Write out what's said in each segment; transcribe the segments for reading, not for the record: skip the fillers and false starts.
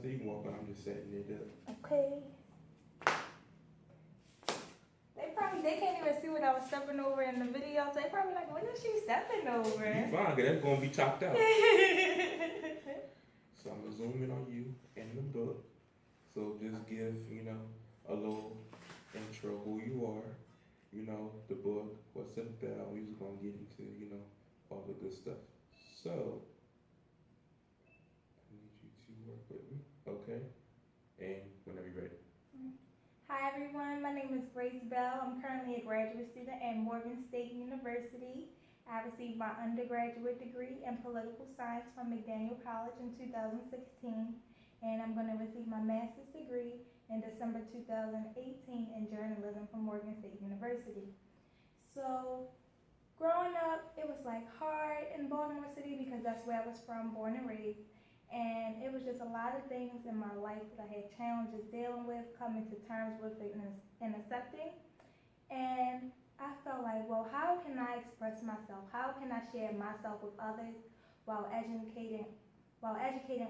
so you can walk on. I'm just setting it up. Okay. They can't even see what I was stepping over in the video, so they probably like, what is she stepping over? You fine, cause that's gonna be chopped out. So I'm gonna zoom in on you and the book. So just give, a little intro who you are, the book, what's it about. We just gonna get into, all the good stuff. So I need you to work with me, okay? And whenever you're ready. Hi everyone, my name is Grace Bell. I'm currently a graduate student at Morgan State University. I received my undergraduate degree in political science from McDaniel College in 2016, and I'm going to receive my master's degree in December 2018 in journalism from Morgan State University. So growing up, it was like hard in Baltimore City because that's where I was from, born and raised. And it was just a lot of things in my life that I had challenges dealing with, coming to terms with it and accepting. And I felt like, well, how can I express myself? How can I share myself with others while educating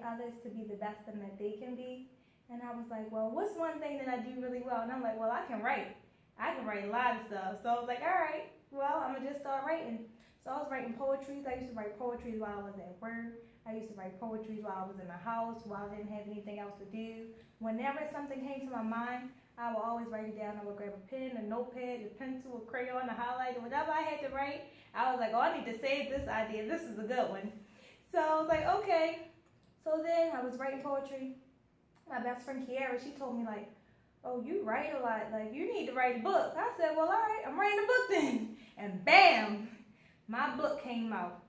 others to be the best them that they can be? And I was like, well, what's one thing that I do really well? And I'm like, well, I can write. I can write a lot of stuff. So I was like, all right, well, I'm going to just start writing. So I was writing poetry. I used to write poetry while I was at work. I used to write poetry while I was in the house, while I didn't have anything else to do. Whenever something came to my mind, I would always write it down. I would grab a pen, a notepad, a pencil, a crayon, a highlighter, whatever I had to write. I was like, oh, I need to save this idea. This is a good one. So I was like, okay. So then I was writing poetry. My best friend Kiara, she told me like, oh, you write a lot. Like, you need to write a book. I said, well, all right, I'm writing a book then. And bam, my book came out.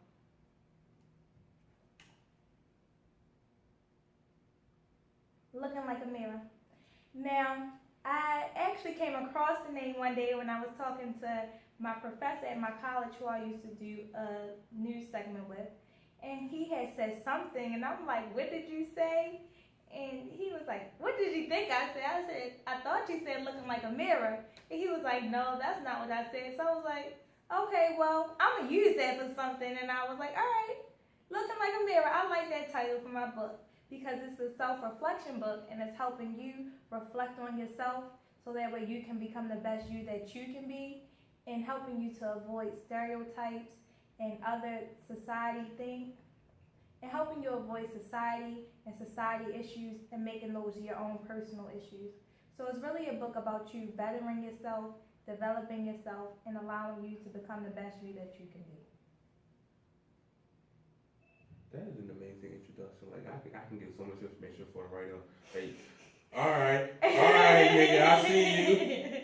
Looking like a mirror. Now, I actually came across the name one day when I was talking to my professor at my college who I used to do a news segment with. And he had said something, and I'm like, what did you say? And he was like, what did you think I said? I thought you said looking like a mirror. And he was like, no, that's not what I said. So I was like, okay, well, I'm going to use that for something. And I was like, all right, looking like a mirror. I like that title for my book, because it's a self-reflection book and it's helping you reflect on yourself so that way you can become the best you that you can be, and helping you to avoid stereotypes and other society things, and helping you avoid society and society issues and making those your own personal issues. So it's really a book about you bettering yourself, developing yourself, and allowing you to become the best you that you can be. That is an amazing introduction. Like I can get so much information for it right now. Hey, all right, nigga, I see you.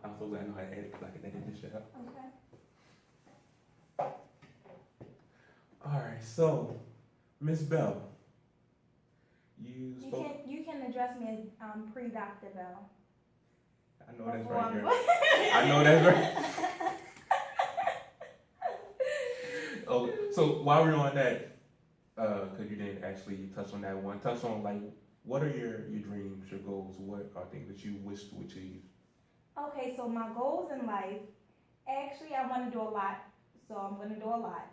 I'm so glad I know how to edit, because I can edit this shit out. Okay. All right, so Miss Bell, you spoke. You can address me as pre-Dr. Bell. I know that's right there. I know that's right. Oh, so while we're on that, because you didn't actually touch on that one, touch on like what are your dreams, your goals, what are things that you wish to achieve? Okay, so my goals in life, actually I want to do a lot, so I'm going to do a lot.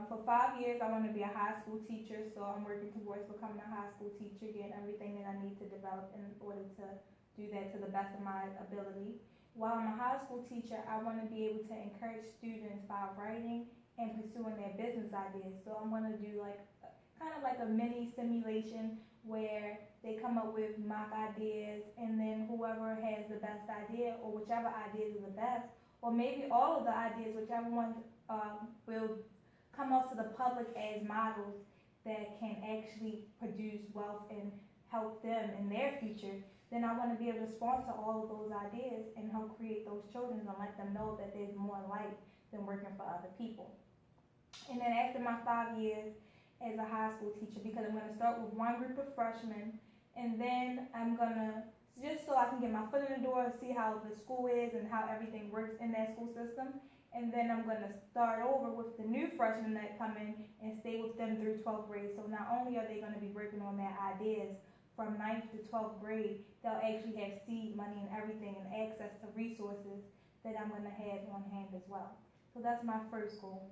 For 5 years I want to be a high school teacher, so I'm working towards becoming a high school teacher, getting everything that I need to develop in order to do that to the best of my ability. While I'm a high school teacher, I want to be able to encourage students by writing and pursuing their business ideas. So I'm going to do like kind of like a mini simulation where they come up with mock ideas, and then whoever has the best idea, or whichever ideas are the best, or maybe all of the ideas, whichever one will come out to the public as models that can actually produce wealth and help them in their future, then I want to be able to sponsor all of those ideas and help create those children and let them know that there's more life than working for other people. And then after my 5 years as a high school teacher, because I'm going to start with one group of freshmen, and then I'm going to, just so I can get my foot in the door and see how the school is and how everything works in that school system. And then I'm going to start over with the new freshmen that come in and stay with them through 12th grade. So not only are they going to be working on their ideas from 9th to 12th grade, they'll actually have seed money and everything and access to resources that I'm going to have on hand as well. So that's my first goal.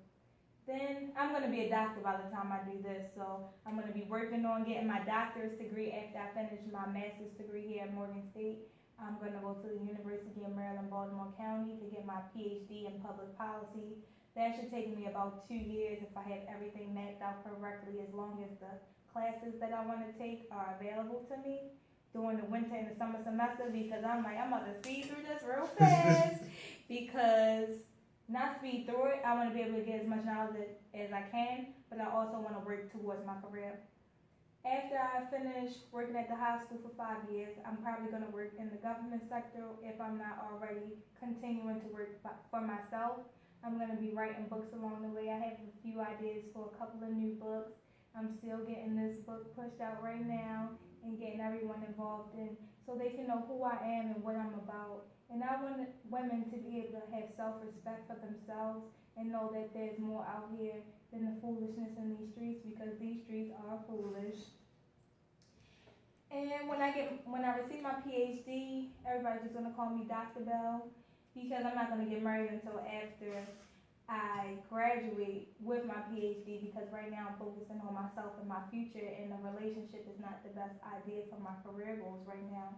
Then I'm going to be a doctor by the time I do this, so I'm going to be working on getting my doctorate degree after I finish my master's degree here at Morgan State. I'm going to go to the University of Maryland, Baltimore County to get my PhD in public policy. That should take me about 2 years if I have everything mapped out correctly, as long as the classes that I want to take are available to me during the winter and the summer semester, because I'm about to speed through this real fast because not speed through it, I want to be able to get as much knowledge as I can, but I also want to work towards my career. After I finish working at the high school for 5 years, I'm probably going to work in the government sector if I'm not already continuing to work for myself. I'm going to be writing books along the way. I have a few ideas for a couple of new books. I'm still getting this book pushed out right now and getting everyone involved in so they can know who I am and what I'm about. And I want women to be able to have self-respect for themselves and know that there's more out here than the foolishness in these streets, because these streets are foolish. And when I receive my PhD, everybody's just gonna call me Dr. Bell, because I'm not gonna get married until after I graduate with my PhD, because right now I'm focusing on myself and my future, and a relationship is not the best idea for my career goals right now.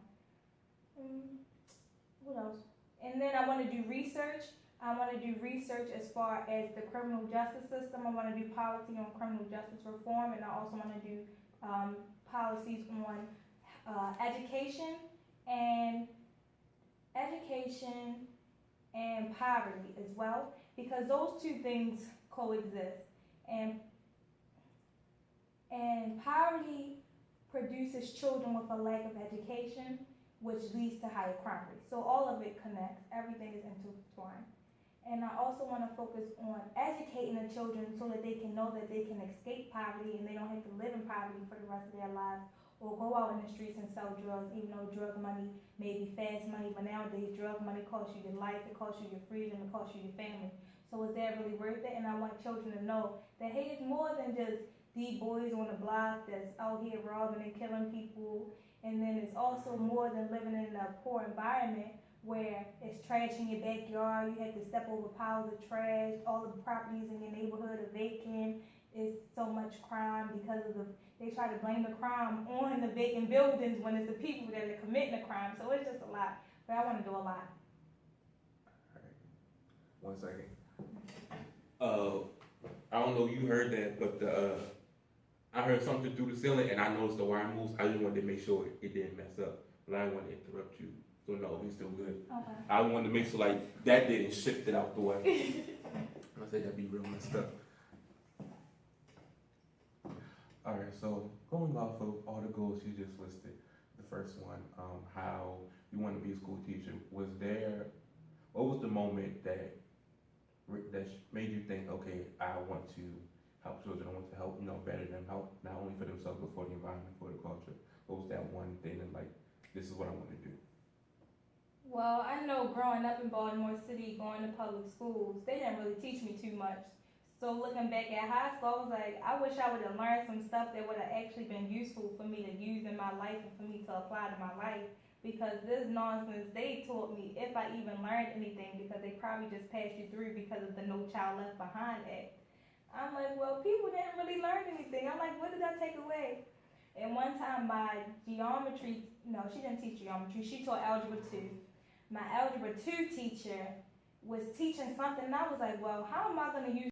What else? And then I want to do research. I want to do research as far as the criminal justice system. I want to do policy on criminal justice reform, and I also want to do policies on education and poverty as well, because those two things coexist. And poverty produces children with a lack of education, which leads to higher crime rates. So all of it connects. Everything is intertwined. And I also want to focus on educating the children so that they can know that they can escape poverty and they don't have to live in poverty for the rest of their lives, or go out in the streets and sell drugs, even though drug money may be fast money, but nowadays drug money costs you your life, it costs you your freedom, it costs you your family. So is that really worth it? And I want children to know that, hey, it's more than just these boys on the block that's out here robbing and killing people. And then it's also more than living in a poor environment where it's trash in your backyard, you have to step over piles of trash, all the properties in your neighborhood are vacant, it's so much crime because they try to blame the crime on the vacant buildings when it's the people that are committing the crime. So it's just a lot, but I want to do a lot. All right. 1 second. I don't know if you heard that, but I heard something through the ceiling, and I noticed the wire moves. I just wanted to make sure it didn't mess up, but I didn't want to interrupt you. So no, we still good. Okay. I wanted to make sure like that didn't shift it out the way. I said that'd be real messed up. All right, so going off of all the goals you just listed, the first one, how you want to be a school teacher, what was the moment that made you think, okay, I want to help children, I want to help, better them, help not only for themselves, but for the environment, for the culture? What was that one thing that like, this is what I want to do? Well, I know growing up in Baltimore City, going to public schools, they didn't really teach me too much. So looking back at high school, I was like, I wish I would have learned some stuff that would have actually been useful for me to use in my life and for me to apply to my life. Because this nonsense they taught me, if I even learned anything, because they probably just passed you through because of the No Child Left Behind Act. I'm like, well, people didn't really learn anything. I'm like, what did I take away? And one time my geometry, no, she didn't teach geometry, she taught Algebra 2. My Algebra 2 teacher was teaching something, and I was like, well, how am I going to use